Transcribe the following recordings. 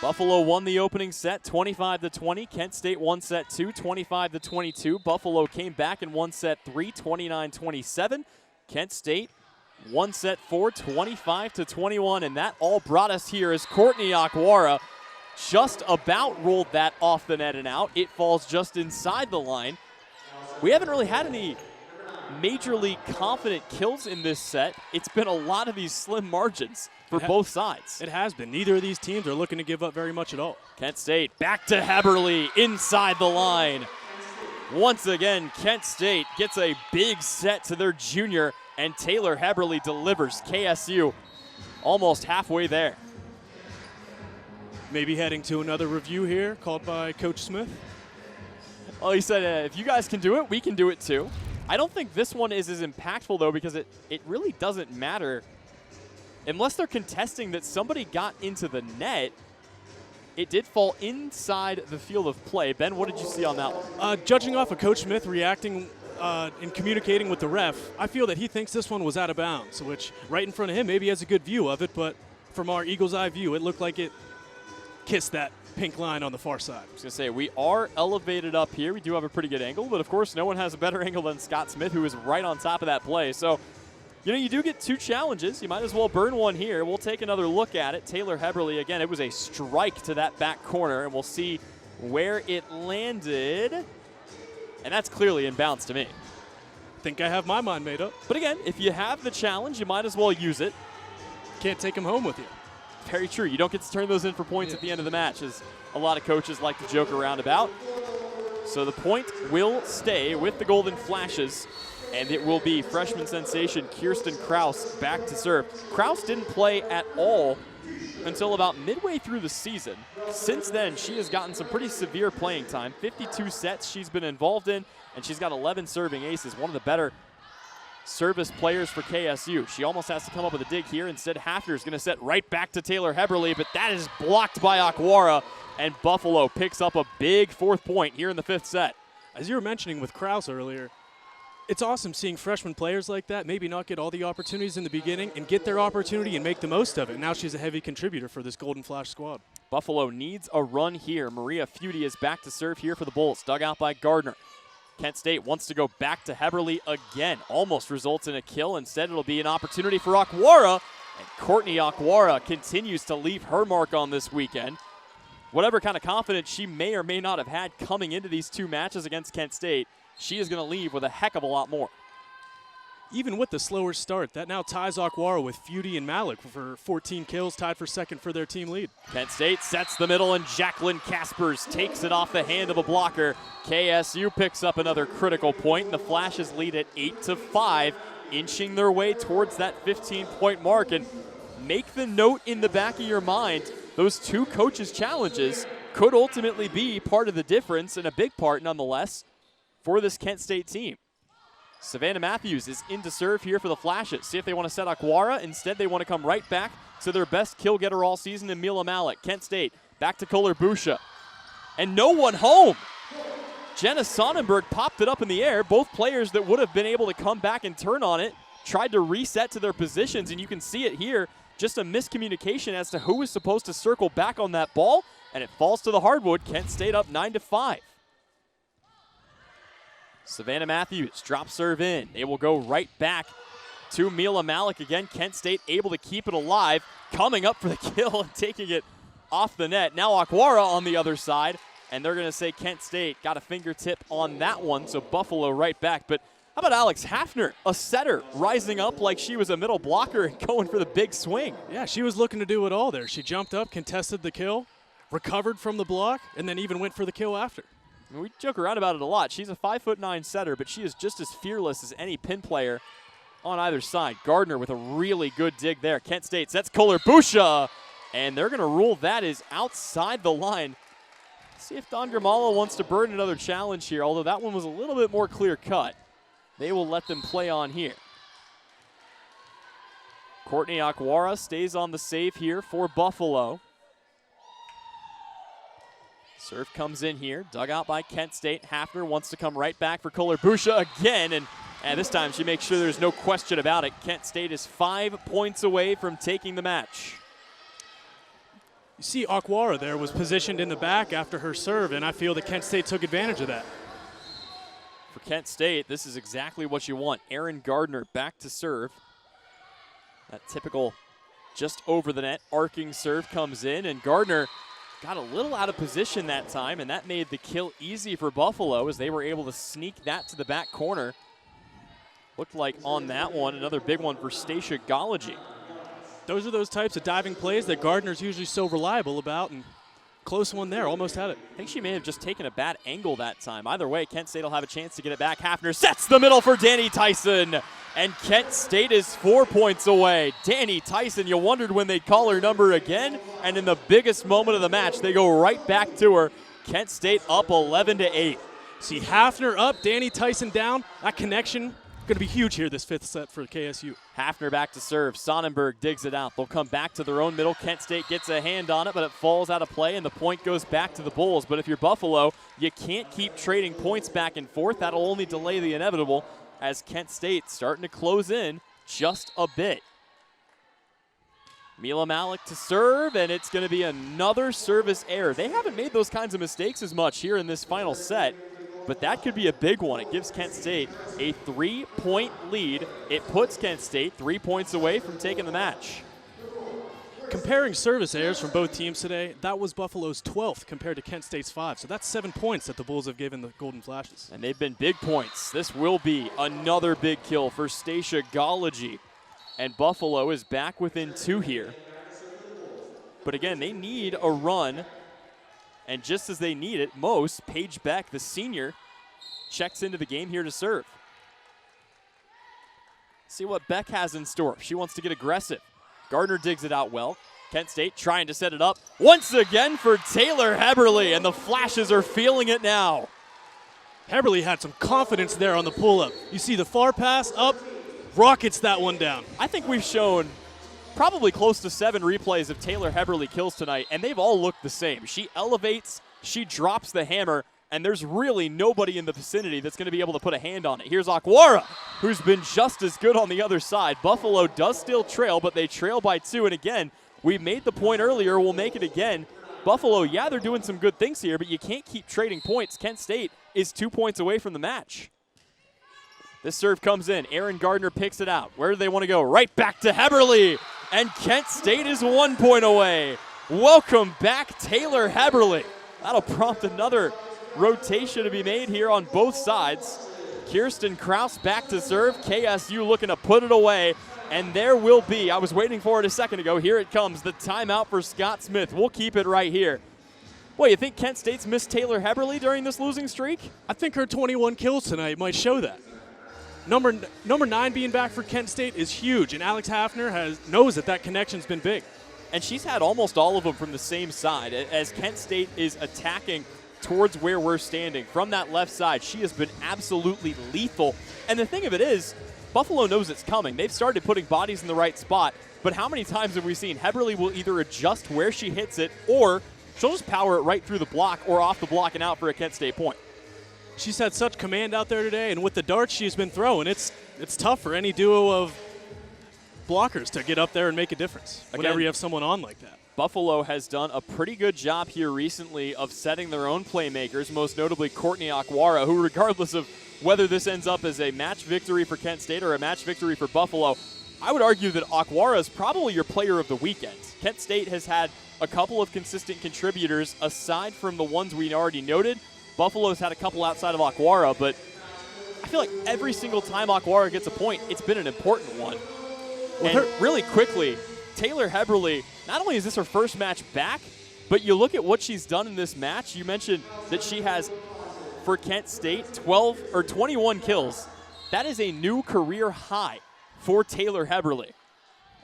Buffalo won the opening set 25-20. Kent State won set 2, 25-22. Buffalo came back and won set 3, 29-27. Kent State won set 4, 25-21. And that all brought us here as Courtney Akwara just about rolled that off the net and out. It falls just inside the line. We haven't really had any majorly confident kills in this set. It's been a lot of these slim margins for both sides. It has been. Neither of these teams are looking to give up very much at all. Kent State back to Heberly inside the line. Once again, Kent State gets a big set to their junior, and Taylor Heberly delivers. KSU almost halfway there. Maybe heading to another review here called by Coach Smith. Well, he said, if you guys can do it, we can do it too. I don't think this one is as impactful, though, because it really doesn't matter. Unless they're contesting that somebody got into the net, it did fall inside the field of play. Ben, what did you see on that one? Judging off of Coach Smith reacting and communicating with the ref, I feel that he thinks this one was out of bounds, which right in front of him, maybe he has a good view of it, but from our eagle's eye view, it looked like it kissed that pink line on the far side. I was going to say, we are elevated up here. We do have a pretty good angle, but of course, no one has a better angle than Scott Smith, who is right on top of that play. So, you know, you do get two challenges. You might as well burn one here. We'll take another look at it. Taylor Heberly, again, it was a strike to that back corner, and we'll see where it landed. And that's clearly in bounds to me. I think I have my mind made up. But again, if you have the challenge, you might as well use it. Can't take them home with you. Very true. You don't get to turn those in for points at the end of the match, as a lot of coaches like to joke around about. So the point will stay with the Golden Flashes, and it will be freshman sensation Kirsten Kraus back to serve. Kraus didn't play at all until about midway through the season. Since then, she has gotten some pretty severe playing time. 52 sets she's been involved in, and she's got 11 serving aces, one of the better service players for KSU. She almost has to come up with a dig here. Instead, Hafner is going to set right back to Taylor Heberly, but that is blocked by Akwara, and Buffalo picks up a big fourth point here in the fifth set. As you were mentioning with Kraus earlier, it's awesome seeing freshman players like that maybe not get all the opportunities in the beginning and get their opportunity and make the most of it. Now she's a heavy contributor for this Golden Flash squad. Buffalo needs a run here. Maria Feudy is back to serve here for the Bulls, dug out by Gardner. Kent State wants to go back to Heberly again. Almost results in a kill. Instead, it'll be an opportunity for Akwara. And Courtney Akwara continues to leave her mark on this weekend. Whatever kind of confidence she may or may not have had coming into these two matches against Kent State, she is going to leave with a heck of a lot more. Even with the slower start, that now ties Akwara with Feudy and Malik for 14 kills, tied for second for their team lead. Kent State sets the middle, and Jacqueline Kaspers takes it off the hand of a blocker. KSU picks up another critical point, and the Flashes lead at 8-5, inching their way towards that 15-point mark. And make the note in the back of your mind, those two coaches' challenges could ultimately be part of the difference, and a big part nonetheless, for this Kent State team. Savannah Matthews is in to serve here for the Flashes. See if they want to set Akwara. Instead, they want to come right back to their best kill getter all season in Mila Malik. Kent State back to Kohler Busha. And no one home. Jenna Sonnenberg popped it up in the air. Both players that would have been able to come back and turn on it tried to reset to their positions, and you can see it here. Just a miscommunication as to who was supposed to circle back on that ball, and it falls to the hardwood. Kent State up 9-5. Savannah Matthews drop serve in. They will go right back to Mila Malik again. Kent State able to keep it alive, coming up for the kill and taking it off the net. Now Akwara on the other side, and they're going to say Kent State got a fingertip on that one, so Buffalo right back. But how about Alex Hafner, a setter, rising up like she was a middle blocker and going for the big swing? Yeah, she was looking to do it all there. She jumped up, contested the kill, recovered from the block, and then even went for the kill after. I mean, we joke around about it a lot. She's a 5'9" setter, but she is just as fearless as any pin player on either side. Gardner with a really good dig there. Kent State sets Kohler Busha, and they're going to rule that is outside the line. See if Don Grimalo wants to burn another challenge here, although that one was a little bit more clear cut. They will let them play on here. Courtney Akwara stays on the save here for Buffalo. Serve comes in here, dug out by Kent State. Hafner wants to come right back for Kohler Busha again, and this time she makes sure there's no question about it. Kent State is 5 points away from taking the match. You see Aquara there was positioned in the back after her serve, and I feel that Kent State took advantage of that. For Kent State, this is exactly what you want. Aaron Gardner back to serve. That typical just over the net arcing serve comes in, and Gardner got a little out of position that time, and that made the kill easy for Buffalo as they were able to sneak that to the back corner. Looked like on that one, another big one for Stacia Gology. Those are those types of diving plays that Gardner's usually so reliable about, and close one there, almost had it. I think she may have just taken a bad angle that time. Either way, Kent State will have a chance to get it back. Hafner sets the middle for Danny Tyson, and Kent State is 4 points away. Danny Tyson, you wondered when they'd call her number again, and in the biggest moment of the match, they go right back to her. Kent State up 11-8. See Hafner up, Danny Tyson down. That connection going to be huge here this fifth set for KSU. Hafner back to serve. Sonnenberg digs it out. They'll come back to their own middle. Kent State gets a hand on it, but it falls out of play, and the point goes back to the Bulls. But if you're Buffalo, you can't keep trading points back and forth. That'll only delay the inevitable as Kent State starting to close in just a bit. Mila Malik to serve, and it's going to be another service error. They haven't made those kinds of mistakes as much here in this final set, but that could be a big one. It gives Kent State a 3-point lead. It puts Kent State 3 points away from taking the match. Comparing service errors from both teams today, that was Buffalo's 12th compared to Kent State's 5. So that's 7 points that the Bulls have given the Golden Flashes. And they've been big points. This will be another big kill for Stacia Gology. And Buffalo is back within 2 here. But again, they need a run. And just as they need it most, Paige Beck, the senior, checks into the game here to serve. See what Beck has in store. She wants to get aggressive. Gardner digs it out well. Kent State trying to set it up once again for Taylor Heberly, and the Flashes are feeling it now. Heberly had some confidence there on the pull-up. You see the far pass up, rockets that one down. I think we've shown probably close to 7 replays of Taylor Heberly kills tonight, and they've all looked the same. She elevates, she drops the hammer, and there's really nobody in the vicinity that's going to be able to put a hand on it. Here's Aquara, who's been just as good on the other side. Buffalo does still trail, but they trail by 2, and again, we made the point earlier, we'll make it again. Buffalo, yeah, they're doing some good things here, but you can't keep trading points. Kent State is 2 points away from the match. This serve comes in. Aaron Gardner picks it out. Where do they want to go? Right back to Heberly. And Kent State is 1 point away. Welcome back, Taylor Heberly. That'll prompt another rotation to be made here on both sides. Kirsten Kraus back to serve. KSU looking to put it away. And there will be, I was waiting for it a second ago, here it comes, the timeout for Scott Smith. We'll keep it right here. Boy, you think Kent State's missed Taylor Heberly during this losing streak? I think her 21 kills tonight might show that. Number 9 being back for Kent State is huge, and Alex Hafner knows that connection's been big. And she's had almost all of them from the same side. As Kent State is attacking towards where we're standing from that left side, she has been absolutely lethal. And the thing of it is, Buffalo knows it's coming. They've started putting bodies in the right spot, but how many times have we seen Heberly will either adjust where she hits it, or she'll just power it right through the block or off the block and out for a Kent State point. She's had such command out there today, and with the darts she's been throwing, it's tough for any duo of blockers to get up there and make a difference whenever you have someone on like that. Buffalo has done a pretty good job here recently of setting their own playmakers, most notably Courtney Aquara, who regardless of whether this ends up as a match victory for Kent State or a match victory for Buffalo, I would argue that Aquara is probably your player of the weekend. Kent State has had a couple of consistent contributors aside from the ones we already noted. Buffalo's had a couple outside of Aquara, but I feel like every single time Aquara gets a point, it's been an important one. And really quickly, Taylor Heberly, not only is this her first match back, but you look at what she's done in this match. You mentioned that she has, for Kent State, 21 kills. That is a new career high for Taylor Heberly.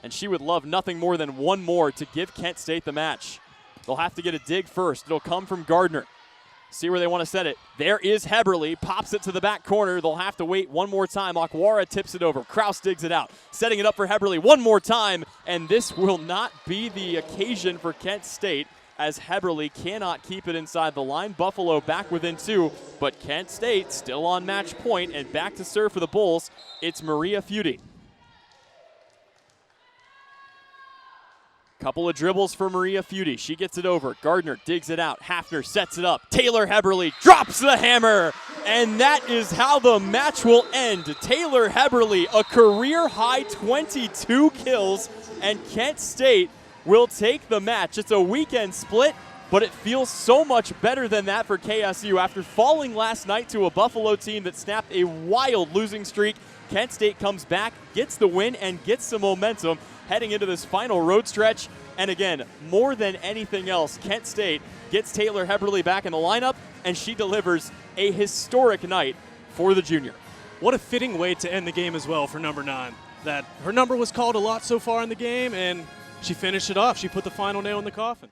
And she would love nothing more than one more to give Kent State the match. They'll have to get a dig first. It'll come from Gardner. See where they want to set it. There is Heberly. Pops it to the back corner. They'll have to wait one more time. Aquara tips it over. Kraus digs it out. Setting it up for Heberly one more time. And this will not be the occasion for Kent State, as Heberly cannot keep it inside the line. Buffalo back within 2, but Kent State still on match point, and back to serve for the Bulls. It's Maria Feudy. Couple of dribbles for Maria Feudy. She gets it over. Gardner digs it out. Hafner sets it up. Taylor Heberly drops the hammer. And that is how the match will end. Taylor Heberly, a career-high 22 kills. And Kent State will take the match. It's a weekend split, but it feels so much better than that for KSU. After falling last night to a Buffalo team that snapped a wild losing streak, Kent State comes back, gets the win, and gets some momentum heading into this final road stretch. And again, more than anything else, Kent State gets Taylor Heberly back in the lineup, and she delivers a historic night for the junior. What a fitting way to end the game as well for number 9. That her number was called a lot so far in the game, and she finished it off. She put the final nail in the coffin.